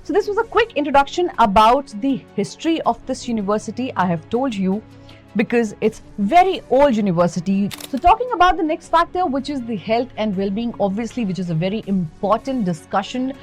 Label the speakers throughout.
Speaker 1: So this was a quick introduction about the history of this university. I have told you because it's very old university. So talking about the next factor, which is the health and well-being, obviously, which is a very important discussion,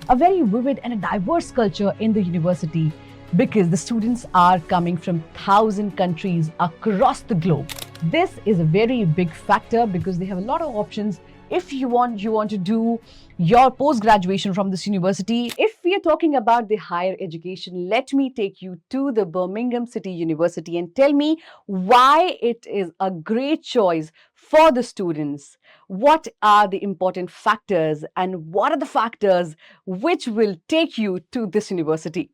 Speaker 1: a very vivid and a diverse culture in the university because the students are coming from 1,000 countries across the globe. This is a very big factor because they have a lot of options. If you want to do your post-graduation from this university. If we are talking about the higher education, let me take you to the Birmingham City University and tell me why it is a great choice for the students. What are the important factors and what are the factors which will take you to this university?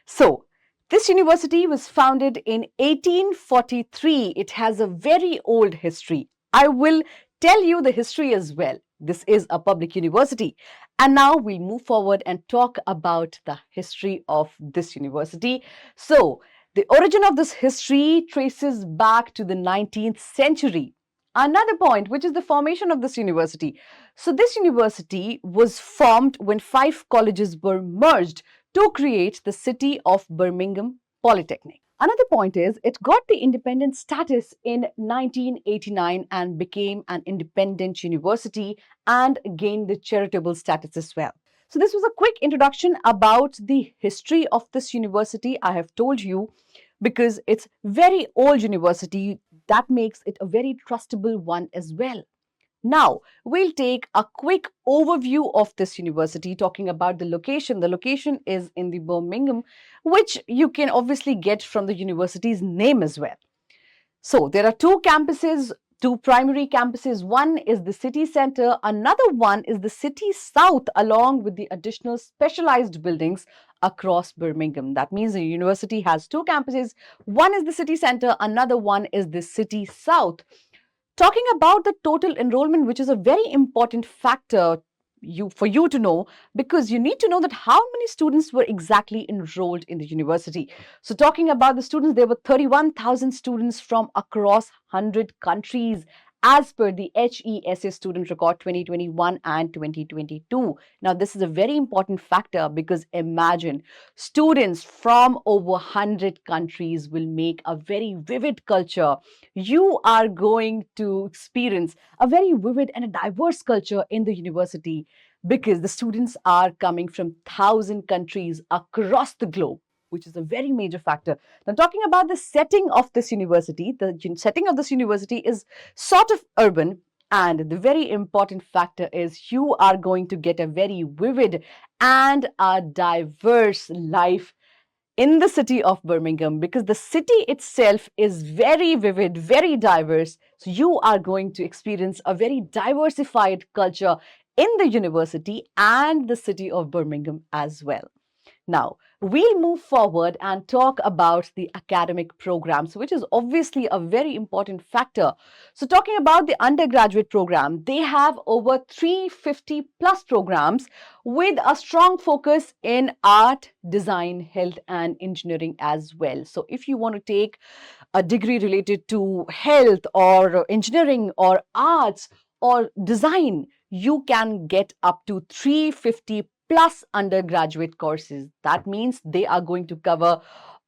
Speaker 1: So, this university was founded in 1843. It has a very old history. I will tell you the history as well. This is a public university. And now we move forward and talk about the history of this university. So, the origin of this history traces back to the 19th century. Another point, which is the formation of this university. So, this university was formed when 5 colleges were merged to create the city of Birmingham Polytechnic. Another point is it got the independent status in 1989 and became an independent university and gained the charitable status as well. So this was a quick introduction about the history of this university. I have told you because it's very old university. That makes it a very trustable one as well. Now, we'll take a quick overview of this university, talking about the location. The location is in the Birmingham, which you can obviously get from the university's name as well. So, there are 2 campuses, 2 primary campuses. One is the city center, another one is the city south, along with the additional specialized buildings across Birmingham. That means the university has 2 campuses. One is the city center, another one is the city south. Talking about the total enrollment, which is a very important factor for you to know, because you need to know that how many students were exactly enrolled in the university. So talking about the students, there were 31,000 students from across 100 countries as per the HESA student record 2021 and 2022. Now, this is a very important factor because imagine students from over 100 countries will make a very vivid culture. You are going to experience a very vivid and a diverse culture in the university because the students are coming from 1,000 countries across the globe, which is a very major factor. Now, talking about the setting of this university, the setting of this university is sort of urban, and the very important factor is you are going to get a very vivid and a diverse life in the city of Birmingham because the city itself is very vivid, very diverse. So you are going to experience a very diversified culture in the university and the city of Birmingham as well. Now, we'll move forward and talk about the academic programs, which is obviously a very important factor. So talking about the undergraduate program, they have over 350 plus programs with a strong focus in art, design, health, and engineering as well. So if you want to take a degree related to health or engineering or arts or design, you can get up to 350 plus undergraduate courses. That means they are going to cover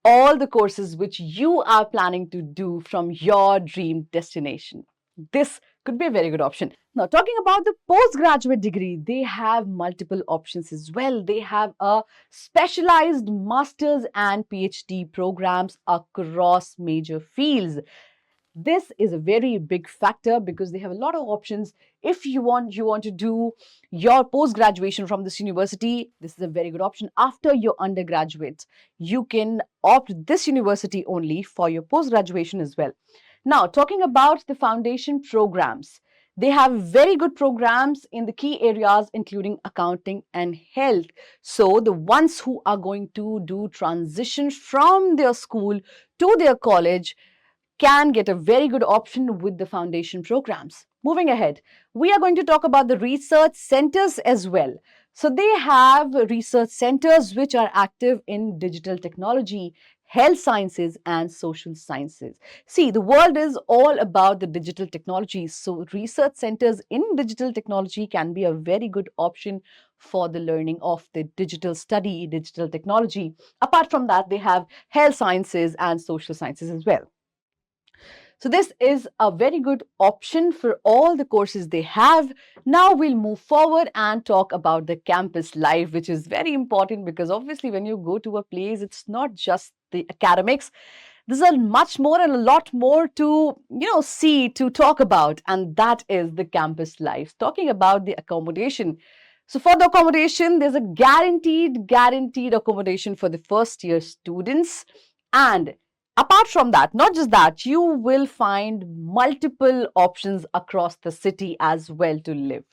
Speaker 1: all the courses which you are planning to do from your dream destination. This could be a very good option. Now, talking about the postgraduate degree, they have multiple options as well. They have a specialized master's and PhD programs across major fields. This is a very big factor because they have a lot of options. If you want to do your post-graduation from this university, this is a very good option. After your undergraduate, you can opt this university only for your post-graduation as well. Now, talking about the foundation programs, they have very good programs in the key areas, including accounting and health. So the ones who are going to do transition from their school to their college can get a very good option with the foundation programs. Moving ahead, we are going to talk about the research centers as well. So they have research centers which are active in digital technology, health sciences, and social sciences. See, the world is all about the digital technologies. So, research centers in digital technology can be a very good option for the learning of the digital study, digital technology. Apart from that, they have health sciences and social sciences as well. So this is a very good option for all the courses they have. Now we'll move forward and talk about the campus life, which is very important because obviously when you go to a place, it's not just the academics. There's a much more and a lot more to, see, to talk about, and that is the campus life. Talking about the accommodation. So for the accommodation, there's a guaranteed accommodation for the first year students. And apart from that, not just that, you will find multiple options across the city as well to live.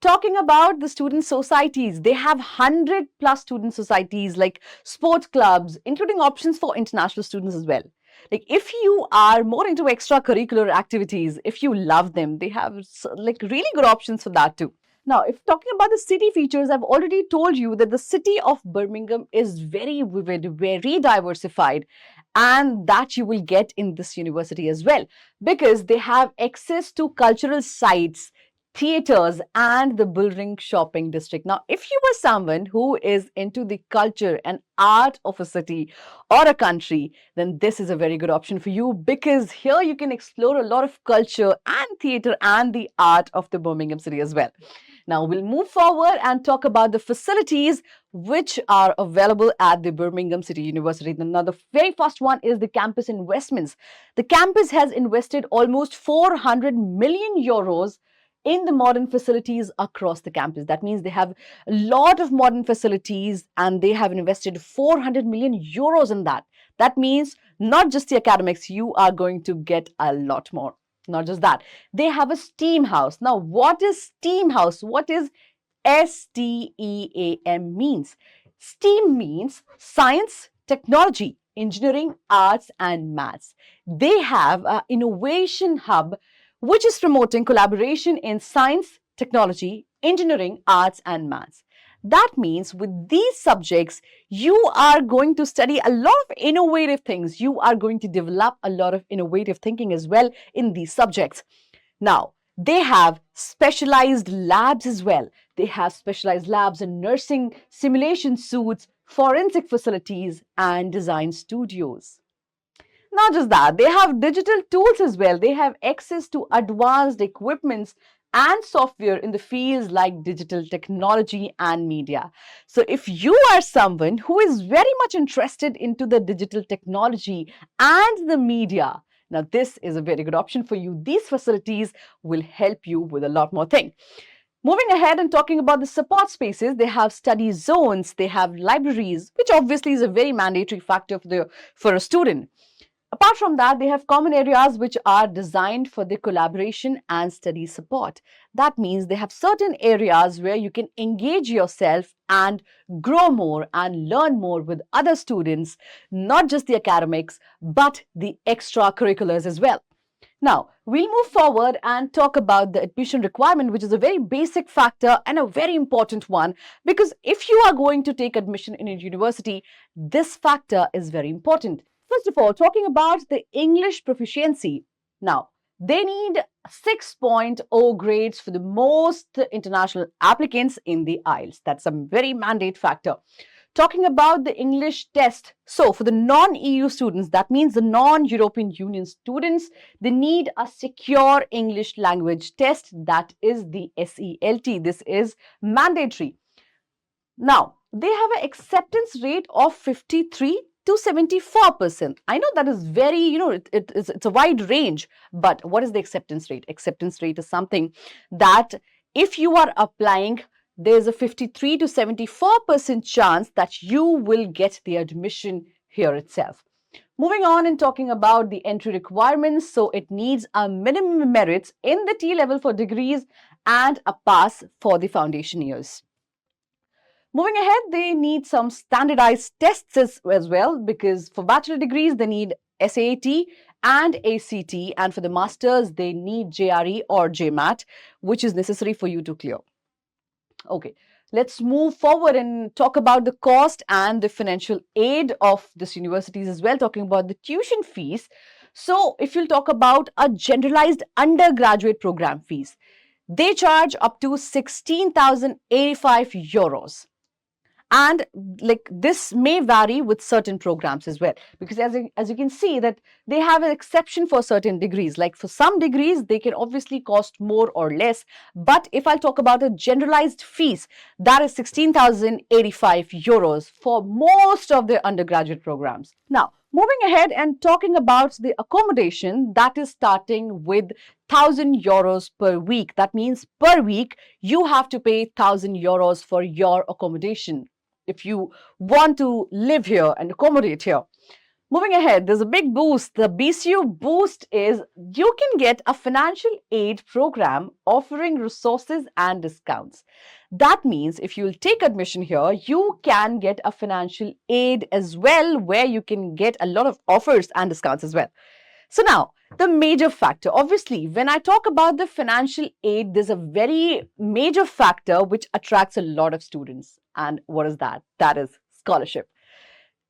Speaker 1: Talking about the student societies, they have 100 plus student societies like sports clubs, including options for international students as well. Like if you are more into extracurricular activities, if you love them, they have like really good options for that too. Now, if talking about the city features, I've already told you that the city of Birmingham is very vivid, very diversified, and that you will get in this university as well because they have access to cultural sites, theaters, and the Bullring shopping district. Now, if you are someone who is into the culture and art of a city or a country, then this is a very good option for you because here you can explore a lot of culture and theater and the art of the Birmingham city as well. Now we'll move forward and talk about the facilities which are available at the Birmingham City University. Now the very first one is the campus investments. The campus has invested almost 400 million euros in the modern facilities across the campus. That means they have a lot of modern facilities and they have invested 400 million euros in that. That means not just the academics, you are going to get a lot more. Not just that, they have a STEAM house. Now, what is STEAM house? What is STEAM means? STEAM means science, technology, engineering, arts, and maths. They have an innovation hub which is promoting collaboration in science, technology, engineering, arts, and maths. That means with these subjects, you are going to study a lot of innovative things. You are going to develop a lot of innovative thinking as well in these subjects. Now, they have specialized labs as well. They have specialized labs in nursing, simulation suits, forensic facilities, and design studios. Not just that, they have digital tools as well. They have access to advanced equipments and software in the fields like digital technology and media. So if you are someone who is very much interested into the digital technology and the media, now this is a very good option for you. These facilities will help you with a lot more things. Moving ahead and talking about the support spaces, they have study zones, they have libraries, which obviously is a very mandatory factor for a student. Apart from that, they have common areas which are designed for the collaboration and study support. That means they have certain areas where you can engage yourself and grow more and learn more with other students, not just the academics, but the extracurriculars as well. Now, we'll move forward and talk about the admission requirement, which is a very basic factor and a very important one because if you are going to take admission in a university, this factor is very important. First of all, talking about the English proficiency. Now, they need 6.0 grades for the most international applicants in the IELTS. That's a very mandate factor. Talking about the English test. So, for the non-EU students, that means the non-European Union students, they need a secure English language test. That is the SELT. This is mandatory. Now, they have an acceptance rate of 53 to 74%. I know that is very, it's a wide range, but what is the acceptance rate? Acceptance rate is something that if you are applying, there's a 53 to 74% chance that you will get the admission here itself. Moving on and talking about the entry requirements, so it needs a minimum merits in the T level for degrees and a pass for the foundation years. Moving ahead, they need some standardized tests as well because for bachelor degrees, they need SAT and ACT, and for the masters, they need JRE or JMAT, which is necessary for you to clear. Okay. let's move forward and talk about the cost and the financial aid of this universities as well, talking about the tuition fees. So if you'll talk about a generalized undergraduate program fees, they charge up to 16,085 euros. And like this may vary with certain programs as well, because as you can see that they have an exception for certain degrees. Like for some degrees they can obviously cost more or less, but if I'll talk about a generalized fees, that is 16,085 euros for most of their undergraduate programs. Now moving ahead and talking about the accommodation, that is starting with 1,000 euros per week. That means per week you have to pay 1,000 euros for your accommodation if you want to live here and accommodate here. Moving ahead, there's a big boost. The BCU boost is you can get a financial aid program offering resources and discounts. That means if you'll take admission here, you can get a financial aid as well, where you can get a lot of offers and discounts as well. So now, the major factor, obviously, when I talk about the financial aid, there's a very major factor which attracts a lot of students. And what is that? That is scholarship.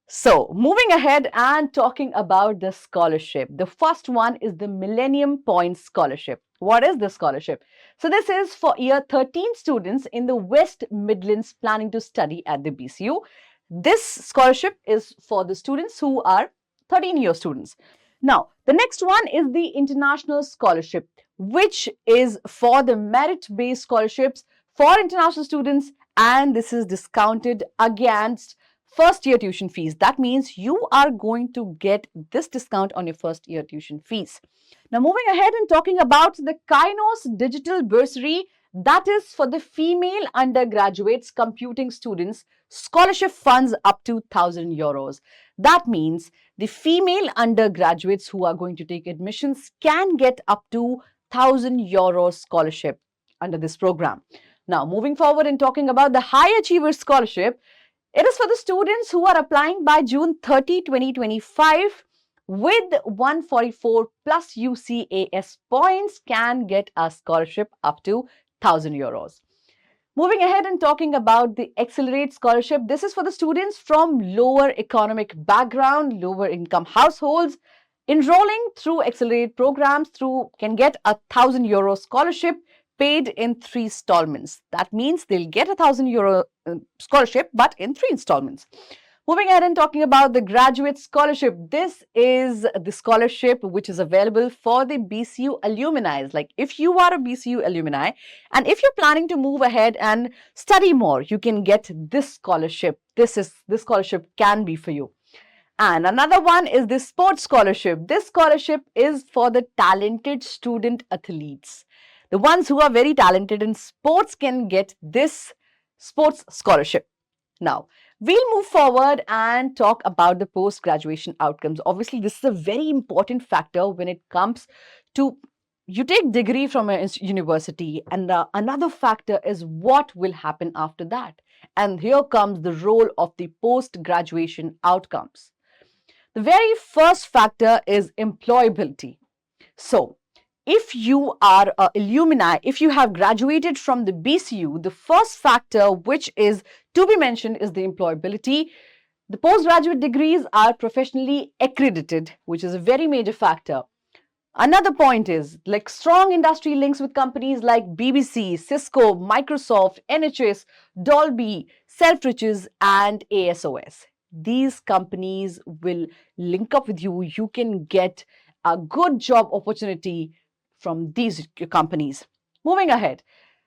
Speaker 1: So moving ahead and talking about the scholarship, the first one is the Millennium Points Scholarship. What is the scholarship? So this is for year 13 students in the West Midlands planning to study at the BCU. This scholarship is for the students who are 13-year students. Now, the next one is the International Scholarship, which is for the merit-based scholarships for international students, and this is discounted against first-year tuition fees. That means you are going to get this discount on your first-year tuition fees. Now, moving ahead and talking about the Kainos Digital Bursary, that is for the female undergraduates computing students, scholarship funds up to 1,000 euros. That means the female undergraduates who are going to take admissions can get up to 1,000 euros scholarship under this program. Now, moving forward and talking about the High Achievers Scholarship, it is for the students who are applying by June 30, 2025 with 144 plus UCAS points can get a scholarship up to 1,000 euros. Moving ahead and talking about the Accelerate Scholarship, this is for the students from lower economic background, lower income households. Enrolling through Accelerate programs can get a 1,000 euro scholarship paid in 3 installments. That means they'll get a 1,000 euro scholarship, but in 3 installments. Moving ahead and talking about the Graduate Scholarship, this is the scholarship which is available for the BCU alumni. Like if you are a BCU alumni and if you're planning to move ahead and study more, you can get this scholarship. This scholarship can be for you. And another one is the Sports Scholarship. This scholarship is for the talented student athletes. The ones who are very talented in sports can get this sports scholarship. Now, we'll move forward and talk about the post-graduation outcomes. Obviously, this is a very important factor when it comes to you take degree from a university, and another factor is what will happen after that. And here comes the role of the post-graduation outcomes. The very first factor is employability. So, if you are an alumni, if you have graduated from the BCU, the first factor which is to be mentioned is the employability. The postgraduate degrees are professionally accredited, which is a very major factor. Another point is like strong industry links with companies like BBC, Cisco, Microsoft, NHS, Dolby, Selfridges, and ASOS. These companies will link up with you. You can get a good job opportunity from these companies. Moving ahead,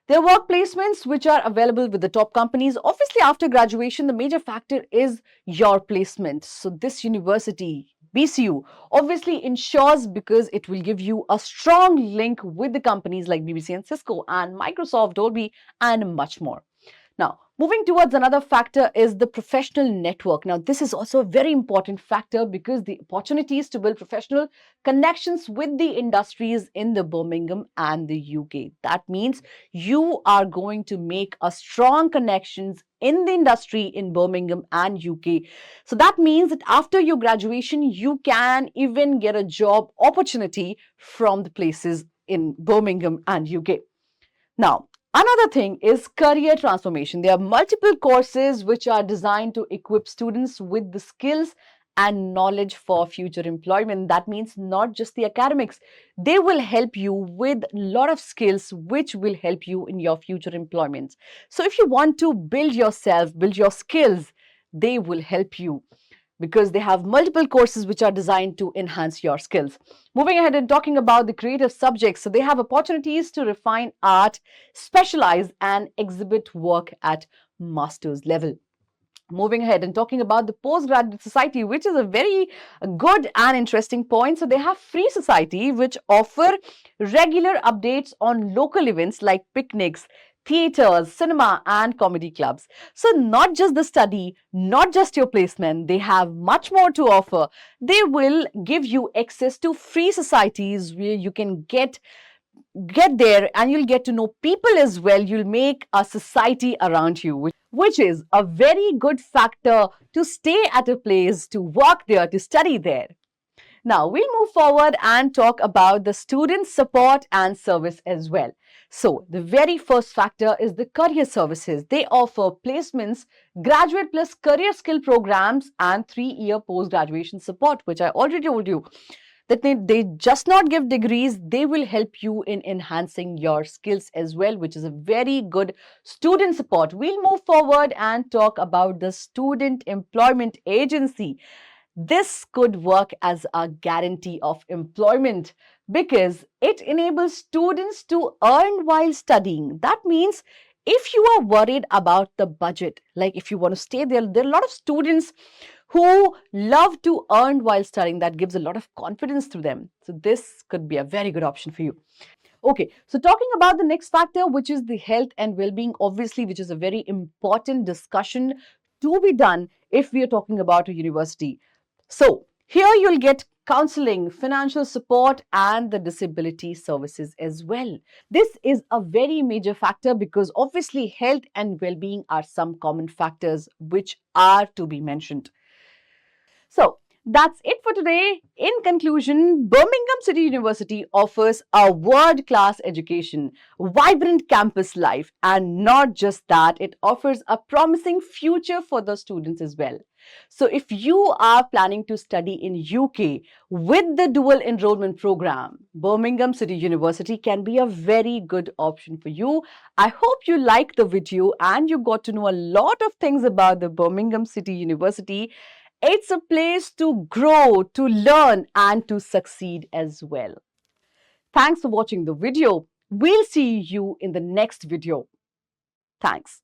Speaker 1: there are work placements which are available with the top companies. Obviously, after graduation, the major factor is your placement. So this university, BCU, obviously ensures because it will give you a strong link with the companies like BBC and Cisco and Microsoft, Dolby, and much more. Now, moving towards another factor is the professional network. Now, this is also a very important factor because the opportunities to build professional connections with the industries in the Birmingham and the UK. That means you are going to make a strong connections in the industry in Birmingham and UK. So that means that after your graduation, you can even get a job opportunity from the places in Birmingham and UK. Now, Another thing is career transformation. There are multiple courses which are designed to equip students with the skills and knowledge for future employment. That means not just the academics. They will help you with a lot of skills which will help you in your future employment. So if you want to build yourself, build your skills, they will help you because they have multiple courses which are designed to enhance your skills. Moving ahead and talking about the creative subjects, so they have opportunities to refine art, specialize, and exhibit work at master's level. Moving ahead and talking about the postgraduate society, which is a very good and interesting point. So they have free society which offer regular updates on local events like picnics, theaters, cinema, and comedy clubs. So not just the study, not just your placement, they have much more to offer. They will give you access to free societies where you can get there and you'll get to know people as well. You'll make a society around you, which is a very good factor to stay at a place, to work there, to study there. Now, we'll move forward and talk about the student support and service as well. So, the very first factor is the career services. They offer placements, graduate plus career skill programs, and 3-year post graduation support, which I already told you that they just not give degrees, they will help you in enhancing your skills as well, which is a very good student support. We'll move forward and talk about the student employment agency. This could work as a guarantee of employment because it enables students to earn while studying. That means if you are worried about the budget, like if you want to stay there are a lot of students who love to earn while studying. That gives a lot of confidence to them. So this could be a very good option for you. Okay, so talking about the next factor, which is the health and well-being, obviously, which is a very important discussion to be done if we are talking about a university. So here you'll get counseling, financial support, and the disability services as well. This is a very major factor because obviously health and well-being are some common factors which are to be mentioned. So that's it for today. In conclusion, Birmingham City University offers a world-class education, vibrant campus life, and not just that, it offers a promising future for the students as well. So if you are planning to study in UK with the dual enrollment program, Birmingham City University can be a very good option for you. I hope you liked the video and you got to know a lot of things about the Birmingham City University. It's a place to grow, to learn, and to succeed as well. Thanks for watching the video. We'll see you in the next video. Thanks.